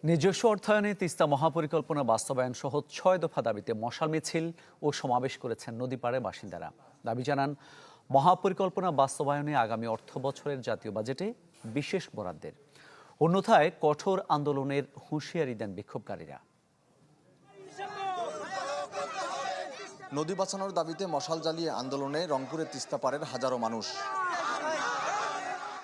নিজস্ব অর্থায়নে তিস্তা মহাপরিকল্পনা বাস্তবায়ন সহ ৬ দফা দাবিতে মশাল মিছিল ও সমাবেশ করেছেন নদীপাড়ের বাসিন্দারা। দাবি জানান মহাপরিকল্পনা বাস্তবায়নে আগামী অর্থ বছরের জাতীয় বাজেটে বিশেষ বরাদ্দের, অন্যথায় কঠোর আন্দোলনের হুঁশিয়ারি দেন বিক্ষোভকারীরা। নদী বাঁচানোর দাবিতে মশাল জ্বালিয়ে আন্দোলনে রংপুরের তিস্তাপাড়ের হাজারো মানুষ।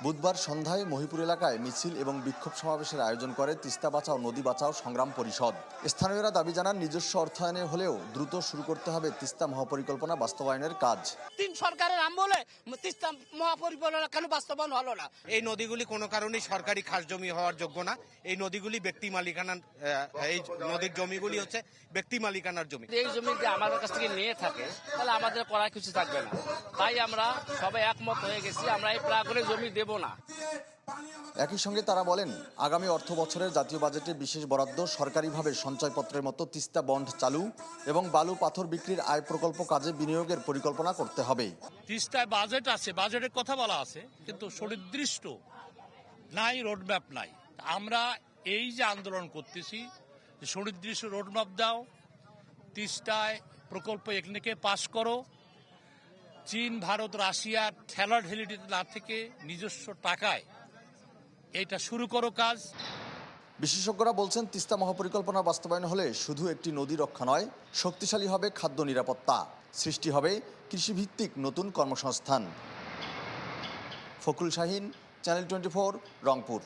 বুধবার সন্ধ্যায় মহিপুর এলাকায় মিছিল এবং বিক্ষোভ সমাবেশের আয়োজন করে তিস্তা বাঁচাও নদী বাঁচাও সংগ্রাম পরিষদ। স্থানীয়রা দাবি জানান নিজস্ব অর্থায়নে হলেও দ্রুত শুরু করতে হবে তিস্তা মহাপরিকল্পনা বাস্তবায়নের কাজ। তিন সরকারের আমলে তিস্তা মহাপরিকল্পনা কেন বাস্তবায়ন হলো না? এই নদীগুলি কোনো কারণেই সরকারি খাস জমি হওয়ার যোগ্য না। এই নদীগুলি ব্যক্তি মালিকানার, এই নদীর জমিগুলি হচ্ছে ব্যক্তি মালিকানার জমি। এই জমি যে আমাদের কাছ থেকে নিয়ে থাকে তাহলে আমাদের করার কিছু থাকবে না। তাই আমরা সবাই একমত হয়ে গেছি, আমরা এই প্রাগরে জমি দেব না। একই সঙ্গে তারা বলেন, আগামী অর্থ বছরের জাতীয় বাজেটে বিশেষ বরাদ্দ, সরকারিভাবে সঞ্চয়পত্রের মতো তিস্তা বন্ড চালু এবং বালু পাথর বিক্রির আয় প্রকল্প কাজে বিনিয়োগের পরিকল্পনা করতে হবে। তিস্তায় বাজেট আছে, বাজেটের কথা বলা আছে, কিন্তু সুনির্দিষ্ট নাই, রোডম্যাপ নাই। আমরা এই যে আন্দোলন করতেছি, সুনির্দিষ্ট রোডম্যাপ দাও, তিস্তায় প্রকল্প এখানে পাশ করো, চীন, ভারত, রাশিয়া ঠেলাঠেলিতে না থেকে নিজস্ব টাকায় এটা শুরু করো কাজ। বিশেষজ্ঞরা বলছেন, তিস্তা মহাপরিকল্পনা বাস্তবায়ন হলে শুধু একটি নদী রক্ষা নয়, শক্তিশালী হবে খাদ্য নিরাপত্তা, সৃষ্টি হবে কৃষিভিত্তিক নতুন কর্মসংস্থান। ফখরুল শাহীন, চ্যানেল 24, রংপুর।